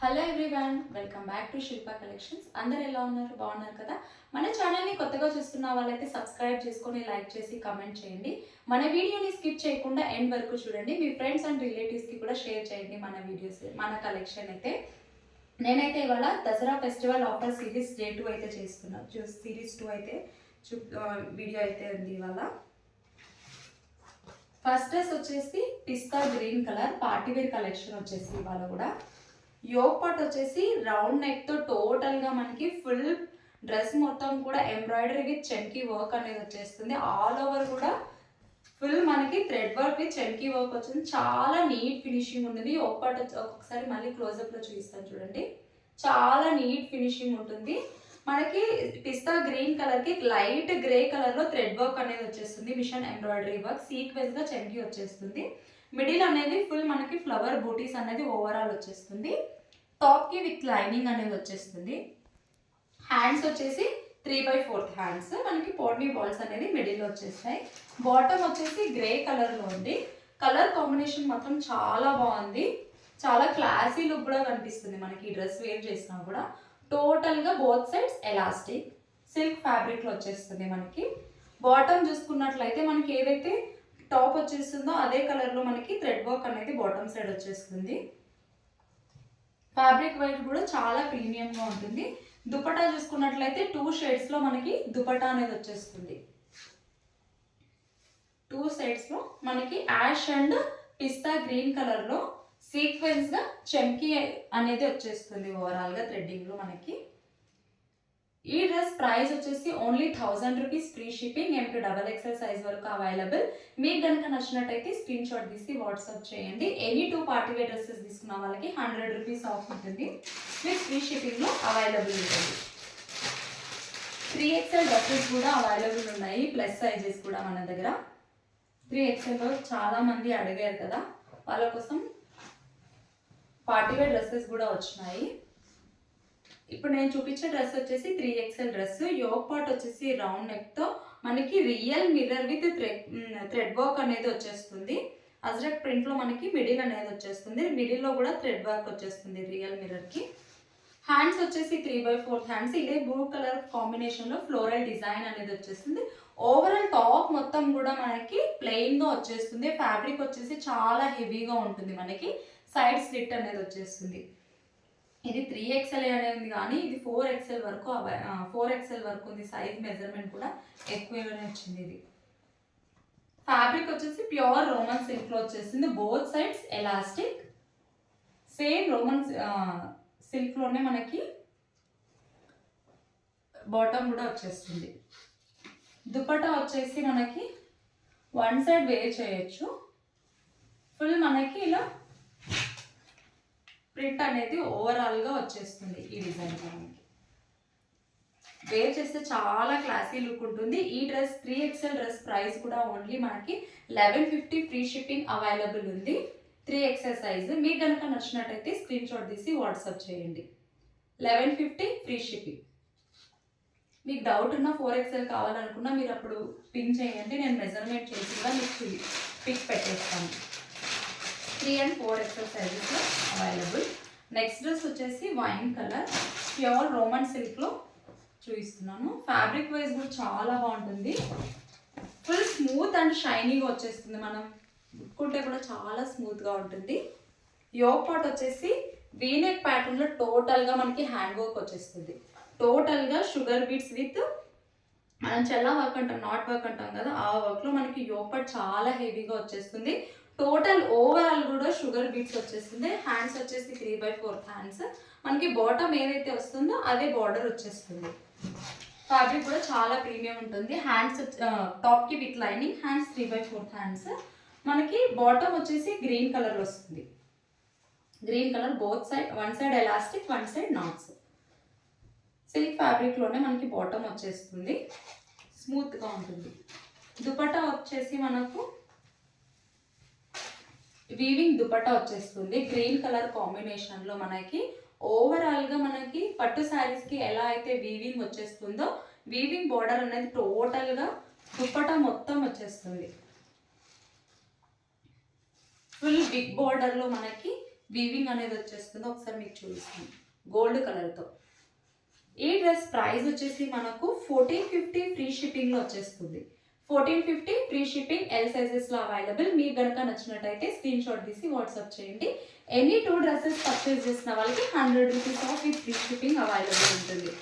Hello everyone, welcome back to Shilpa collections. అందరు ఎలా ఉన్నారు? బాగున్నారు కదా? మన ఛానల్ని కొత్తగా చూస్తున్న వాళ్ళైతే సబ్స్క్రైబ్ చేసుకొని లైక్ చేసి కామెంట్ చేయండి. మన వీడియోని స్కిప్ చేయకుండా ఎండ్ వరకు చూడండి. మీ ఫ్రెండ్స్ అండ్ రిలేటివ్స్కి కూడా షేర్ చేయండి మన వీడియోస్, మన కలెక్షన్ అయితే. నేనైతే ఇవాళ Dasara festival offer series day 2 అయితే చేస్తున్నాను. సిరీస్ 2 అయితే వీడియో అయితే ఉంది ఇవాళ. ఫస్ట్ డ్రెస్ వచ్చేసి పిస్తా గ్రీన్ కలర్ పార్టీవేర్ కలెక్షన్ వచ్చేసి ఇవాళ కూడా. యోక్ పార్ట్ వచ్చేసి రౌండ్ నెక్ తో టోటల్ గా మనకి ఫుల్ డ్రెస్ మొత్తం కూడా ఎంబ్రాయిడరీ విత్ చెంకీ వర్క్ అనేది వచ్చేస్తుంది. ఆల్ ఓవర్ కూడా ఫుల్ మనకి థ్రెడ్ వర్క్ విత్ చెంకీ వర్క్ వచ్చింది. చాలా నీట్ ఫినిషింగ్ ఉంటుంది. యోక్ పార్ట్ ఒక్కొక్కసారి మళ్ళీ క్లోజప్ లో చూపిస్తాను చూడండి. చాలా నీట్ ఫినిషింగ్ ఉంటుంది. మనకి పిస్తా గ్రీన్ కలర్ కి లైట్ గ్రే కలర్ లో థ్రెడ్ వర్క్ అనేది వచ్చేస్తుంది. మిషన్ ఎంబ్రాయిడరీ వర్క్ సీక్వెన్స్ గా చెంకీ వచ్చేస్తుంది. మిడిల్ అనేది ఫుల్ మనకి ఫ్లవర్ బూటీస్ అనేది ఓవరాల్ వచ్చేస్తుంది. టాప్ కి విత్ లైనింగ్ అనేది వచ్చేస్తుంది. హ్యాండ్స్ వచ్చేసి 3/4 హ్యాండ్స్ మనకి పోట్నీ బాల్స్ అనేది మిడిల్ లో వచ్చేస్తాయి. బాటమ్ వచ్చేసి గ్రే కలర్ లో ఉంది. కలర్ కాంబినేషన్ మాత్రం చాలా బాగుంది. చాలా క్లాసీ లుక్ కూడా కనిపిస్తుంది మనకి ఈ డ్రెస్ వేర్ చేసినా కూడా. టోటల్ గా both sides elastic silk fabric లో వచ్చేస్తుంది మనకి. బాటమ్ చూసుకున్నట్లయితే మనకి ఏదైతే టాప్ వచ్చేస్తుందో అదే కలర్ లో మనకి థ్రెడ్ వర్క్ అనేది బాటమ్ సైడ్ వచ్చేస్తుంది. ఫ్యాబ్రిక్ వైజ్ కూడా చాలా ప్రీమియం గా ఉంటుంది. దుపట్టా చూసుకున్నట్లయితే 2 షేడ్స్ లో మనకి దుపట్టా అనేది వచ్చేస్తుంది. 2 షేడ్స్ లో మనకి ash and pista green colour లో సీక్వెన్స్ గా చెంకీ అనేది వచ్చేస్తుంది. ఓవరాల్ గా థ్రెడ్డింగ్ లో మనకి ఈ డ్రెస్ ప్రైస్ వచ్చేసి only 1000 rupees. Free shipping. M2XXL size వరకు అవైలబుల్. మీకు కనుక నచ్చినట్టయితే స్క్రీన్ షాట్ తీసి వాట్సాప్ చేయండి. ఎనీ 2 పార్టీవేర్ డ్రెస్సెస్ తీసుకున్న వాళ్ళకి 100 రూపీస్ ఆఫ్ ఉంటుంది. మీకు ఫ్రీ షిప్పింగ్ లో అవైలబుల్ ఉంటుంది. 3XL డ్రెస్సెస్ కూడా అవైలబుల్ ఉన్నాయి. ప్లస్ సైజెస్ కూడా మన దగ్గర 3XL లో చాలా మంది అడిగారు కదా, వాళ్ళ కోసం పార్టీవేర్ డ్రెస్సెస్ కూడా వచ్చినాయి. ఇప్పుడు నేను చూపించే డ్రెస్ వచ్చేసి 3XL డ్రెస్. యోక్ పార్ట్ వచ్చేసి రౌండ్ నెక్ తో మనకి real mirror with thread work అనేది వచ్చేస్తుంది. అజ్రక్ ప్రింట్ లో మనకి మిడిల్ అనేది వచ్చేస్తుంది. మిడిల్ లో కూడా థ్రెడ్ వర్క్ వచ్చేస్తుంది రియల్ మిర్రర్ కి. హ్యాండ్స్ వచ్చేసి 3/4 హ్యాండ్స్. ఇదే బ్లూ కలర్ కాంబినేషన్ లో ఫ్లోరల్ డిజైన్ అనేది వచ్చేస్తుంది. ఓవరాల్ టాప్ మొత్తం కూడా మనకి ప్లెయిన్ గా వచ్చేస్తుంది. ఫ్యాబ్రిక్ వచ్చేసి చాలా హెవీగా ఉంటుంది. మనకి సైడ్ స్లిట్ అనేది వచ్చేస్తుంది. ఇది 3XL అనేది కానీ ఇది 4XL వరకు 4XL వరకు ఉంది. సైజ్ మెజర్మెంట్ కూడా ఎక్కువగానే వచ్చింది. ఇది ఫ్యాబ్రిక్ వచ్చేసి ప్యూర్ రోమన్ సిల్క్ లో వచ్చేసింది. Both sides elastic same Roman silk లోనే మనకి బాటమ్ కూడా వచ్చేస్తుంది. దుపట్టా వచ్చేసి మనకి వన్ సైడ్ వేర్ చేయొచ్చు. ఫుల్ మనకి ఇలా ప్రింట్ అనేది ఓవరాల్ గా వచ్చేస్తుంది. ఈ డిజైన్ మనకి వేర్ చేస్తే చాలా క్లాసీ లుక్ ఉంటుంది. ఈ డ్రెస్ 3XL డ్రెస్ ప్రైస్ కూడా ఓన్లీ మనకి 1150. ఫ్రీ షిప్పింగ్ అవైలబుల్ ఉంది. 3XL size. మీకు కనుక నచ్చినట్టయితే స్క్రీన్ షాట్ తీసి వాట్సాప్ చేయండి. 1150 ఫ్రీ షిప్పింగ్. మీకు డౌట్ ఉన్న 4XL కావాలనుకున్నా మీరు అప్పుడు పిన్ చేయండి. నేను మెజర్మెంట్ చేసి కూడా మీకు పిక్ పెట్టేస్తాను. 3 and 4XL సైజెస్ లో అవైలబుల్. నెక్స్ట్ డ్రెస్ వచ్చేసి wine colour pure Roman silk లో చూపిస్తున్నాను. ఫ్యాబ్రిక్ వైజ్ కూడా చాలా బాగుంటుంది. ఫుల్ స్మూత్ అండ్ షైనీగా వచ్చేస్తుంది. మనం ఉట్టుకుంటే కూడా చాలా స్మూత్ గా ఉంటుంది. యోక్ పార్ట్ వచ్చేసి వీనెక్ ప్యాటర్న్ లో టోటల్ గా మనకి హ్యాండ్ వర్క్ వచ్చేస్తుంది. టోటల్ గా షుగర్ బీట్స్ విత్ మనం చెల్లా వర్క్ అంటాం, నాట్ వర్క్ అంటాం కదా, ఆ వర్క్ లో మనకి యోక్ పార్ట్ చాలా హెవీగా వచ్చేస్తుంది. టోటల్ ఓవరాల్ కూడా షుగర్ బీట్స్ వచ్చేస్తుంది. హ్యాండ్స్ వచ్చేసి 3/4 హ్యాండ్స్. మనకి బాటమ్ ఏదైతే వస్తుందో అదే బార్డర్ వచ్చేస్తుంది. ఫ్యాబ్రిక్ కూడా చాలా ప్రీమియం ఉంటుంది. హ్యాండ్స్ టాప్ కి విత్ లైనింగ్. Hands 3/4 hands. మనకి బాటమ్ వచ్చేసి గ్రీన్ కలర్ వస్తుంది. Green colour both side, one side elastic, one side knots. Silk fabric లోనే మనకి బాటమ్ వచ్చేస్తుంది. స్మూత్ గా ఉంటుంది. దుపట్టా వచ్చేసి మనకు వీవింగ్ దుపట్టా వచ్చేస్తుంది. గ్రీన్ కలర్ కాంబినేషన్ లో మనకి ఓవరాల్ గా మనకి పట్టు శారీస్ కి ఎలా అయితే వీవింగ్ వచ్చేస్తుందో వీవింగ్ బోర్డర్ అనేది టోటల్ గా దుపట్టా మొత్తం వచ్చేస్తుంది. ఫుల్ బిగ్ బోర్డర్ లో మనకి వీవింగ్ అనేది వచ్చేస్తుంది. ఒకసారి మీకు చూపిస్తాను గోల్డ్ కలర్తో. ఈ డ్రెస్ ప్రైస్ వచ్చేసి మనకు 1450 ఫ్రీ షిప్పింగ్లో వచ్చేస్తుంది. 1450 ఫ్రీ షిప్పింగ్, ఎల్ సైజెస్లో అవైలబుల్. మీకు కనుక నచ్చినట్టయితే స్క్రీన్ షాట్ తీసి వాట్సాప్ చేయండి. ఎనీ 2 డ్రెస్సెస్ పర్చేస్ చేసిన వాళ్ళకి 100 రూపీస్ ఆఫ్ ఈ ఫ్రీ షిప్పింగ్ అవైలబుల్ ఉంటుంది.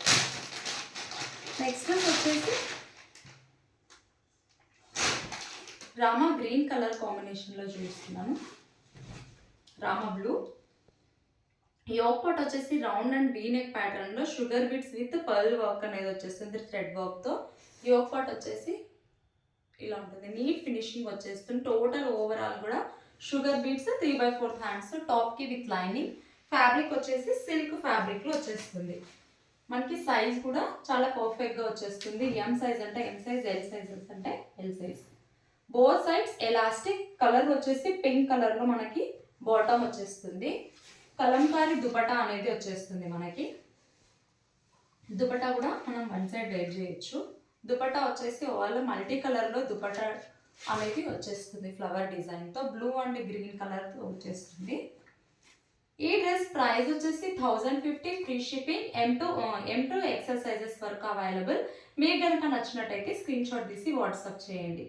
నెక్స్ట్ డ్రెస్ వచ్చేసి రామా గ్రీన్ కలర్ కాంబినేషన్లో చూస్తున్నాను. రామా బ్లూ. యోక్ పార్ట్ వచ్చేసి రౌండ్ అండ్ వీ నెక్ ప్యాటర్న్లో sugar beads with pearl work అనేది వచ్చేస్తుంది థ్రెడ్ వర్క్తో. యోక్ పార్ట్ వచ్చేసి ఇలా ఉంటుంది. నీట్ ఫినిషింగ్ వచ్చేస్తుంది. టోటల్ ఓవరాల్ కూడా షుగర్ బీట్స్ 3/4 హ్యాండ్స్ టాప్కి విత్ లైనింగ్. ఫ్యాబ్రిక్ వచ్చేసి సిల్క్ ఫ్యాబ్రిక్లో వచ్చేస్తుంది. మనకి సైజ్ కూడా చాలా పర్ఫెక్ట్గా వచ్చేస్తుంది. ఎం సైజ్ అంటే ఎం సైజ్, ఎల్ సైజెస్ అంటే L size. Both sides elastic. Colour వచ్చేసి పింక్ కలర్లో మనకి బాటమ్ వచ్చేస్తుంది. కలంకారీ దుపట్టా అనేది వచ్చేస్తుంది మనకి. దుపట్టా కూడా మనం వన్ సైడ్ వేర్ చేయొచ్చు. దుపట్టా వచ్చేసి ఆల్ మల్టీ కలర్లో దుపట్టా అనేది వచ్చేస్తుంది ఫ్లవర్ డిజైన్తో. బ్లూ అండ్ గ్రీన్ కలర్తో వచ్చేస్తుంది. ఈ డ్రెస్ ప్రైస్ వచ్చేసి 1050 free shipping, M2 XL sizes వరకు అవైలబుల్. మీకు కనుక నచ్చినట్టయితే స్క్రీన్ షాట్ తీసి వాట్సాప్ చేయండి.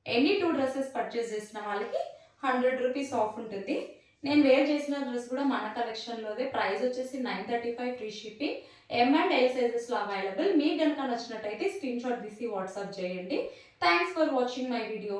ఎనీ 2 డ్రెస్సెస్ పర్చేస్ చేసిన వాళ్ళకి 100 రూపీస్ ఆఫ్ ఉంటుంది. నేను వేర్ చేసిన డ్రెస్ కూడా మన కలెక్షన్లోదే. ప్రైస్ వచ్చేసి 935 free shipping, M and L సైజెస్లో అవైలబుల్. మీకు కనుక నచ్చినట్టయితే స్క్రీన్ షాట్ తీసి వాట్సాప్ చేయండి. Thanks for watching my video.